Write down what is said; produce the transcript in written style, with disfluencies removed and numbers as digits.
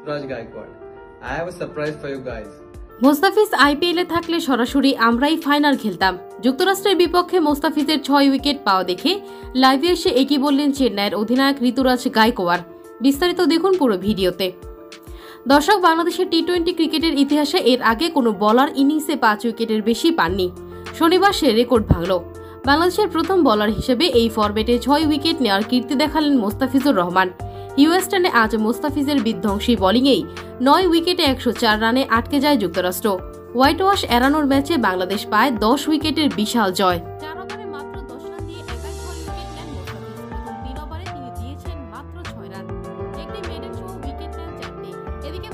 Ruturaj Gaikwad. I have a surprise for you guys. Mustafiz আইপিএলে থাকলে সরাসরি আমরাই ফাইনাল খেলতাম। যুক্তরাষ্ট্রের বিপক্ষে মোস্তাফিজের 6 উইকেট পাওয়া দেখে লাইভে এসে একই বললেন চেন্নাইয়ের অধিনায়ক ঋতুরাজ গায়কোয়াড়। বিস্তারিত দেখুন পুরো ভিডিওতে। দর্শক, বাংলাদেশের টি-20 ক্রিকেটের ইতিহাসে এর আগে কোনো বলার ইনিংসে 5 উইকেটের বেশি পাননি। শনিবার সে রেকর্ড ভাঙল। বাংলাদেশের প্রথম বলার হিসেবে এই ফরম্যাটে 6 উইকেট নেওয়ার কীর্তি দেখালেন মোস্তাফিজুর রহমান। হিউস্টনে আজ মোস্তাফিজের বিধ্বংসী বোলিংয়েই 9 উইকেটে 104 রানে আটকে যায় যুক্তরাষ্ট্র। হোয়াইট ওয়াশ এড়ানোর ম্যাচে বাংলাদেশ পায় 10 উইকেটের বিশাল জয়। 4 ওভারে মাত্র 10 রান দিয়ে একাই 6 উইকেট নেন মোস্তাফিজ। প্রথম 3 ওভারে তিনি দিয়েছেন মাত্র 6 রান। একটি মেডেন সহ উইকেট নেন 4টি। এদিকে